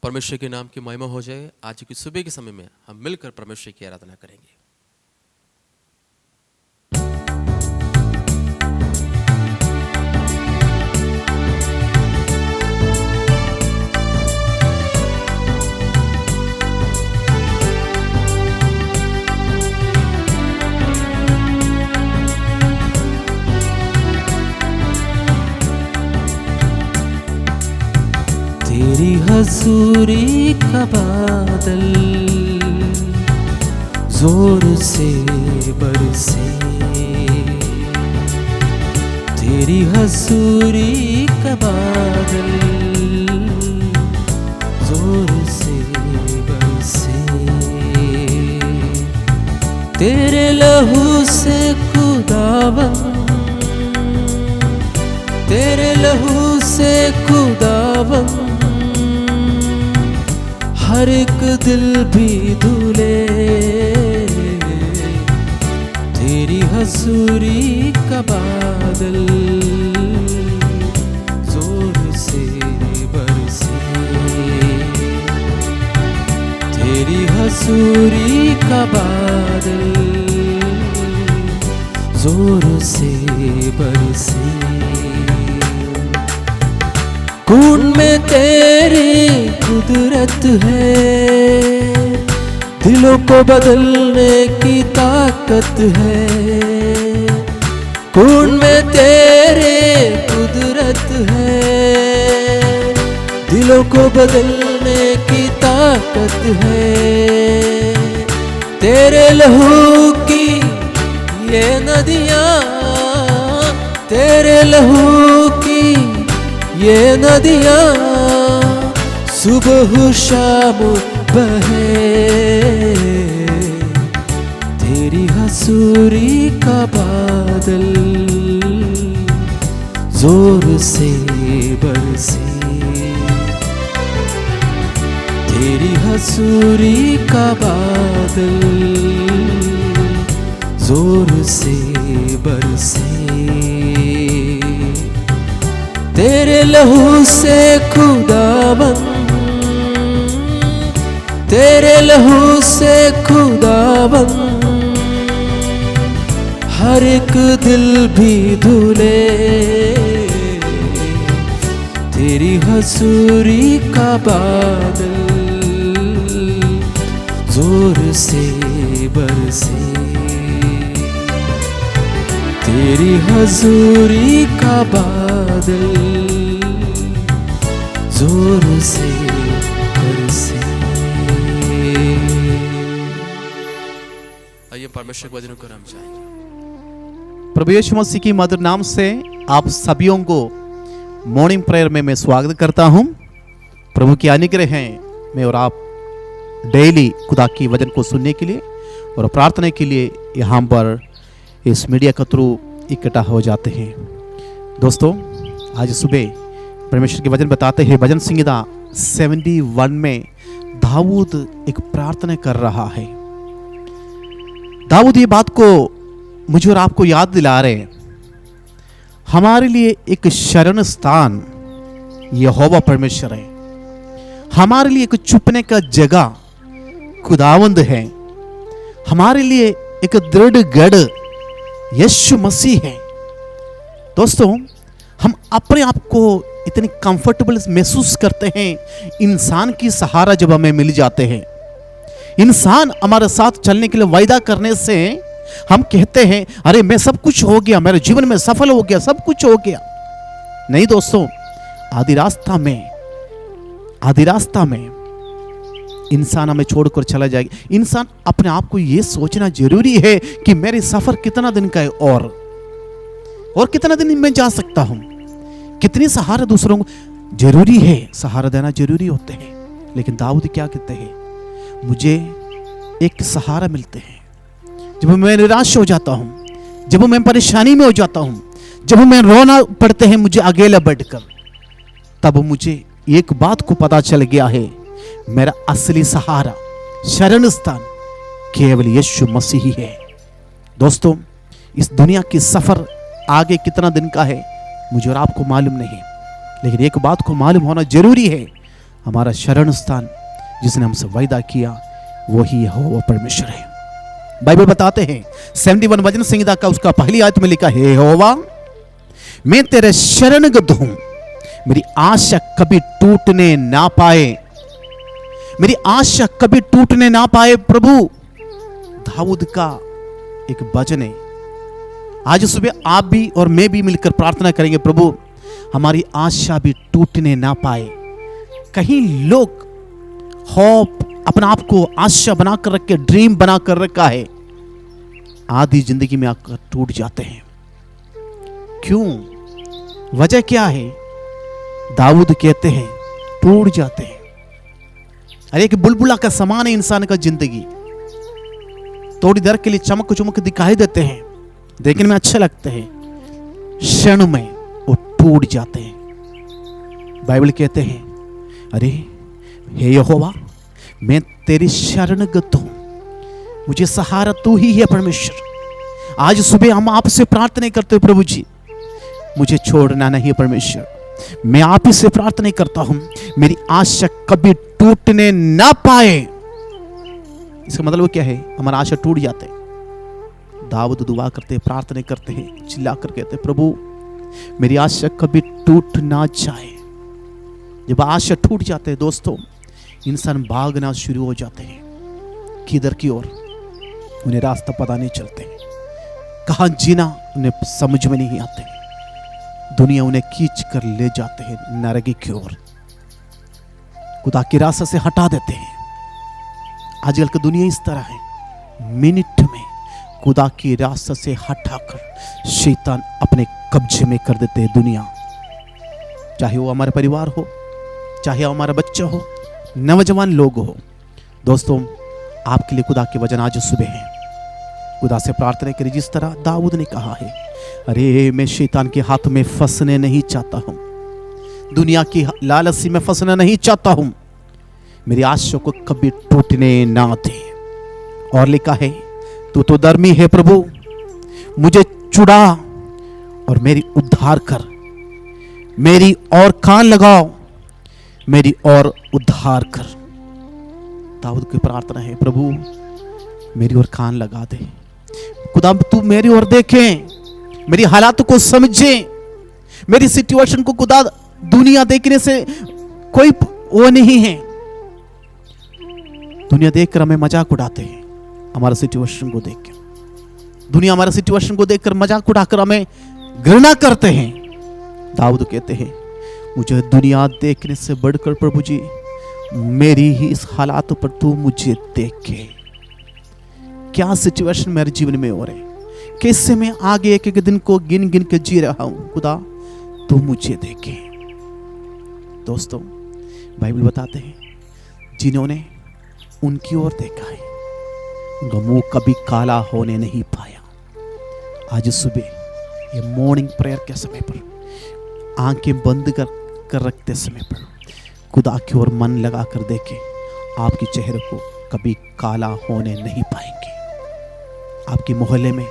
परमेश्वर के नाम की महिमा हो जाए। आज की सुबह के समय में हम मिलकर परमेश्वर की आराधना करेंगे। तेरी हजूरी का बादल जोर से बरसे, तेरी हजूरी का बादल जोर से बरसे, तेरे लहू से खुदावंद, तेरे लहू से खुदावंद हर एक दिल भी धुले, तेरी हजूरी का बादल जोर से बरसे, तेरी हजूरी का बादल जोर से बरसे। खून में तेरी कुदरत है, दिलों को बदलने की ताकत है। खून में तेरी कुदरत है, दिलों को बदलने की ताकत है। तेरे लहू की ये नदियाँ, तेरे लहू की ये नदियाँ सुबह शाम बहे, तेरी हजूरी का बादल जोर से बरसे, तेरी हजूरी का बादल जोर से बरसे, तेरे लहू से खुदावंद, तेरे लहू से खुदावंद हर एक दिल भी धुले, तेरी हजूरी का बादल जोर से बरसे, तेरी हजूरी का बादल जोर से बरसे। आइए परमेश्वर के वचनों को हम चाहेंगे। प्रभु यीशु मसीह की मधुर नाम से आप सभी को मॉर्निंग प्रेयर में मैं स्वागत करता हूं। प्रभु की अनुग्रह है मैं और आप डेली खुदा की वचन को सुनने के लिए और प्रार्थना के लिए यहाँ पर इस मीडिया के थ्रू इकट्ठा हो जाते हैं। दोस्तों, आज सुबह परमेश्वर के वचन बताते हैं भजन संहिता 71 में दाऊद एक प्रार्थना कर रहा है। दाऊद ये बात को मुझे और आपको याद दिला रहे हैं, हमारे लिए एक शरण स्थान यहोवा परमेश्वर है, हमारे लिए एक छुपने का जगह खुदावंद है, हमारे लिए एक दृढ़ गढ़ यीशु मसीह है। दोस्तों, हम अपने आप को इतनी कंफर्टेबल महसूस करते हैं इंसान की सहारा जब हमें मिल जाते हैं। इंसान हमारे साथ चलने के लिए वायदा करने से हम कहते हैं अरे मैं सब कुछ हो गया, मेरे जीवन में सफल हो गया, सब कुछ हो गया। नहीं दोस्तों, आधी रास्ता में इंसान हमें छोड़कर चला जाएगा। इंसान अपने आप को यह सोचना जरूरी है कि मेरे सफर कितना दिन का है और कितना दिन में जा सकता हूं। कितनी सहारा दूसरों को जरूरी है, सहारा देना जरूरी होते हैं। लेकिन दाऊद क्या कहते हैं, मुझे एक सहारा मिलते हैं जब मैं निराश हो जाता हूं, जब मैं परेशानी में हो जाता हूं, जब मैं रोना पड़ते हैं मुझे अकेला बैठकर, तब मुझे एक बात को पता चल गया है, मेरा असली सहारा शरण स्थान केवल यीशु मसीह ही है। दोस्तों, इस दुनिया की सफर आगे कितना दिन का है मुझे और आपको मालूम नहीं, लेकिन एक बात को मालूम होना जरूरी है, हमारा शरण स्थान जिसने हमसे वायदा किया वही यहोवा परमेश्वर है। बाइबल बताते हैं 71 वचन संहिता का उसका पहली आयत में लिखा है, यहोवा मैं तेरे शरणगत हूं, मेरी आशा कभी टूटने ना पाए, मेरी आशा कभी टूटने ना पाए। प्रभु दाऊद का एक भजन है। आज सुबह आप भी और मैं भी मिलकर प्रार्थना करेंगे, प्रभु हमारी आशा भी टूटने ना पाए। कहीं लोग होप अपना आप को आशा बनाकर रख के, ड्रीम बनाकर रखा है, आधी जिंदगी में आकर टूट जाते हैं। क्यों? वजह क्या है? दाऊद कहते हैं टूट जाते हैं। अरे एक बुलबुला का समान है इंसान का जिंदगी। थोड़ी देर के लिए चमक चमक दिखाई देते हैं, देखने में अच्छे लगते हैं, क्षण में वो टूट जाते हैं। बाइबल कहते हैं, अरे हे यहोवा मैं तेरी शरणगत हूं, मुझे सहारा तू ही है परमेश्वर। आज सुबह हम आपसे प्रार्थना करते हैं, प्रभु जी मुझे छोड़ना नहीं परमेश्वर। मैं आप ही से प्रार्थना करता हूं, मेरी आशा कभी टूटने ना पाए। इसका मतलब क्या है? हमारा आशा टूट जाते हैं। दाऊद दुआ करते हैं, प्रार्थना करते हैं, चिल्लाकर कहते हैं, प्रभु मेरी आशा कभी टूट ना जाए। जब आशा टूट जाते हैं दोस्तों, इंसान भागना शुरू हो जाते हैं। किधर की ओर? उन्हें रास्ता पता नहीं चलते, कहां जीना उन्हें समझ में नहीं आते। दुनिया उन्हें खींच कर ले जाते हैं नरक की ओर, खुदा की रास्ते से हटा देते हैं। आजकल की दुनिया इस तरह है, मिनट में खुदा की रास्ते से हटाकर शैतान अपने कब्जे में कर देते हैं दुनिया। चाहे वो हमारा परिवार हो, चाहे हमारा बच्चा हो, नौजवान लोग हो। दोस्तों आपके लिए खुदा के वचन आज सुबह है। खुदा से प्रार्थना करिए जिस तरह दाऊद ने कहा है, अरे मैं शैतान के हाथ में फंसने नहीं चाहता हूं, दुनिया की लालसी में फंसना नहीं चाहता हूं, मेरी आशा को कभी टूटने ना दे। और लिखा है, तू तो धर्मी है प्रभु, मुझे चुड़ा और मेरी उद्धार कर, मेरी और कान लगाओ, मेरी और उद्धार कर। दाऊद की प्रार्थना है, प्रभु मेरी ओर कान लगा दे, खुदा तू मेरी ओर देखे, मेरी हालात को समझे, मेरी सिचुएशन को खुदा दुनिया देखने से कोई वो नहीं है। दुनिया देखकर हमें मजाक उड़ाते हैं, हमारा सिचुएशन को देखकर दुनिया हमारा सिचुएशन को देखकर मजाक उड़ाकर हमें घृणा करते हैं। दाऊद कहते हैं, मुझे दुनिया देखने से बढ़कर प्रभु जी मेरी ही इस हालात पर तू मुझे देखे। क्या सिचुएशन मेरे जीवन में हो रहे, कैसे मैं आगे एक एक दिन को गिन गिन के जी रहा हूं, खुदा तू मुझे देखे। दोस्तों बाइबल बताते हैं, जिन्होंने उनकी ओर देखा है उनका मुंह कभी काला होने नहीं पाया। आज सुबह ये मॉर्निंग प्रेयर के समय पर आंखें बंद कर रखते समय पर खुदा की ओर मन लगा कर देखें, आपके चेहरे को कभी काला होने नहीं पाएंगे। आपके मोहल्ले में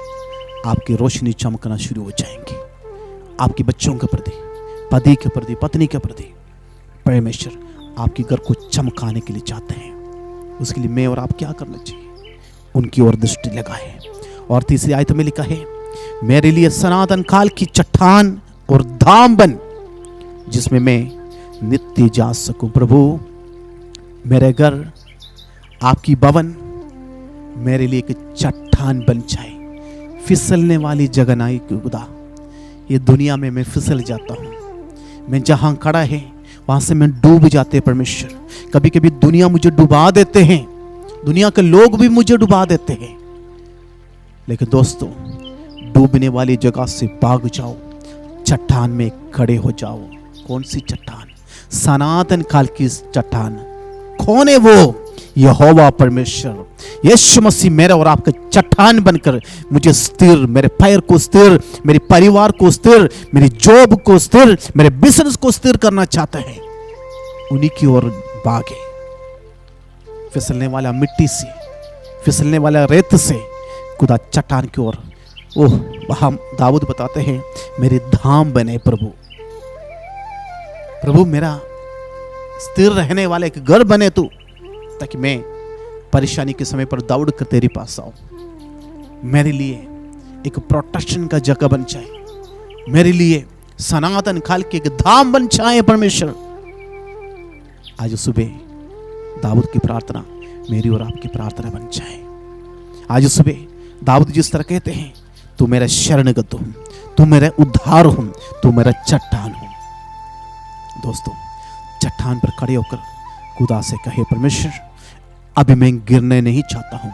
आपकी रोशनी चमकना शुरू हो जाएंगी। आपके बच्चों के प्रति, पति के प्रति, पत्नी के प्रति परमेश्वर आपके घर को चमकाने के लिए चाहते हैं। उसके लिए मैं और आप क्या करना चाहिए? उनकी ओर दृष्टि लगाए। और तीसरी आयत में लिखा है, मेरे लिए सनातन काल की चट्टान और धाम बन, जिसमें मैं नित्य जा सकूं। प्रभु मेरे घर, आपकी भवन मेरे लिए एक चट्टान बन जाए, फिसलने वाली जगह नहीं खुदा। ये दुनिया में मैं फिसल जाता हूं, मैं जहां खड़ा है वहां से मैं डूब जाते परमेश्वर। कभी कभी दुनिया मुझे डुबा देते हैं, दुनिया के लोग भी मुझे डुबा देते हैं, लेकिन दोस्तों डूबने वाली जगह से भाग जाओ, चट्टान में खड़े हो जाओ। कौन सी चट्टान? सनातन काल की चट्टान। कौन है वो? यहोवा परमेश्वर यीशु मसीह मेरा और आपका चट्टान बनकर मुझे स्थिर, मेरे पैर को स्थिर, मेरे परिवार को स्थिर, मेरी जॉब को स्थिर, मेरे बिजनेस को स्थिर करना चाहते हैं। उन्हीं की ओर भागे। फिसलने वाला मिट्टी से, फिसलने वाला रेत से खुदा चट्टान की ओर। ओह वहां दाऊद बताते हैं, मेरे धाम बने प्रभु। प्रभु मेरा स्थिर रहने वाला एक घर बने तू, ताकि मैं परेशानी के समय पर दौड़ कर तेरे पास आऊं। मेरे लिए एक प्रोटेक्शन का जगह बन जाए, मेरे लिए सनातन काल के एक धाम बन जाए परमेश्वर। आज सुबह दाऊद की प्रार्थना मेरी और आपकी प्रार्थना बन जाए। आज सुबह दाऊद जिस तरह कहते हैं, तू मेरा शरणगत हूं, तू मेरा उद्धार हूं, तू मेरा चट्टान हूं। दोस्तों, चट्टान पर खड़े होकर खुदा से कहे, परमेश्वर अभी मैं गिरने नहीं चाहता हूं,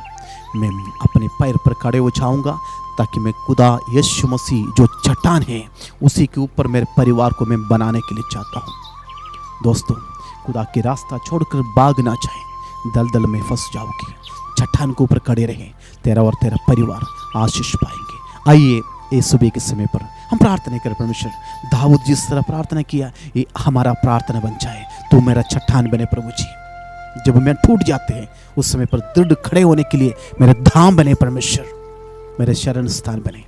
मैं अपने पैर पर खड़े हो जाऊंगा, ताकि मैं खुदा यीशु मसीह जो चट्टान है उसी के ऊपर मेरे परिवार को मैं बनाने के लिए चाहता हूं। दोस्तों, खुदा के रास्ता छोड़कर भाग ना जाए, दलदल में फंस जाओगे। चट्टान के ऊपर खड़े रहे, तेरा और तेरा परिवार आशीष पाएंगे। आइए इस सुबह के समय पर हम प्रार्थना करें। परमेश्वर, दाऊद जिस तरह प्रार्थना किया, ये हमारा प्रार्थना बन जाए। तू मेरा चट्टान बने प्रभु जी। जब मैं टूट जाते हैं उस समय पर दृढ़ खड़े होने के लिए मेरे धाम बने परमेश्वर, मेरे शरण स्थान बने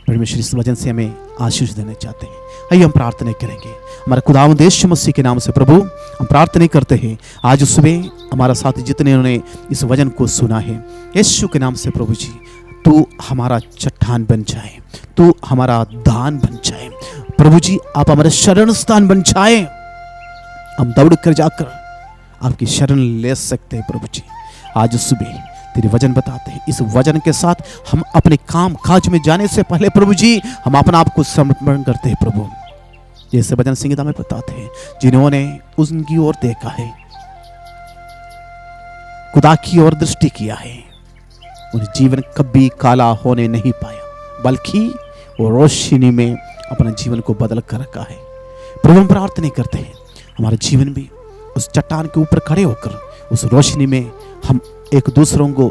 परमेश्वर। इस वजन से हमें आशीष देना चाहते हैं। आइए हम प्रार्थना करेंगे। हमारे खुदावंद यीशु मसीह के नाम से प्रभु हम प्रार्थना करते हैं, आज सुबह हमारा साथी जितने ने इस वचन को सुना है, यीशु के नाम से प्रभु जी, तू हमारा चट्टान बन जाए, तू हमारा दान बन जाए प्रभु जी। आप हमारे शरण स्थान बन जाए, हम दौड़ कर जाकर आपकी शरण ले सकते हैं प्रभु जी। आज सुबह तेरे वचन बताते हैं, इस वचन के साथ हम अपने काम काज में जाने से पहले प्रभु जी हम अपना आप को समर्पण करते हैं प्रभु। जैसे वचन संहिता में बताते हैं, जिन्होंने उनकी ओर देखा है, खुदा की ओर दृष्टि किया है, उन्हें जीवन कभी काला होने नहीं पाया, बल्कि वो रोशनी में अपना जीवन को बदल कर रखा है। प्रभु हम प्रार्थना करते हैं, हमारा जीवन भी उस चट्टान के ऊपर खड़े होकर उस रोशनी में हम एक दूसरों को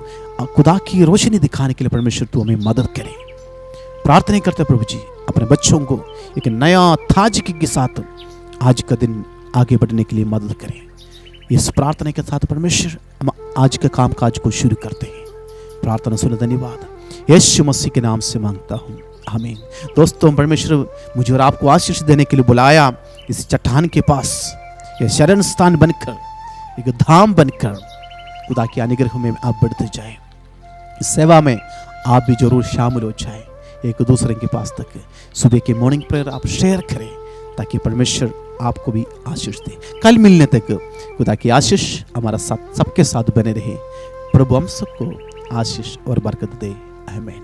खुदा की रोशनी दिखाने के लिए परमेश्वर तू हमें मदद करे। प्रार्थना करते प्रभु जी, अपने बच्चों को एक नया ताजगी के साथ आज का दिन आगे बढ़ने के लिए मदद करें। इस प्रार्थना के साथ परमेश्वर हम आज के काम काज को शुरू करते हैं। प्रार्थना सुन धन्यवाद यीशु मसीह के नाम से मांगता हूँ, आमीन। दोस्तों, परमेश्वर मुझे और आपको आशीष देने के लिए बुलाया इस चट्टान के पास, यह शरण स्थान बनकर, एक धाम बनकर खुदा के अनुग्रह में आप बढ़ते जाए। इस सेवा में आप भी जरूर शामिल हो जाए। एक दूसरे के पास तक सुबह के मॉर्निंग प्रेयर आप शेयर करें, ताकि परमेश्वर आपको भी आशीष दे। कल मिलने तक खुदा की आशीष हमारा साथ सबके साथ बने रहे। प्रभु हम सबको आशीष और बरकत दे, आमीन।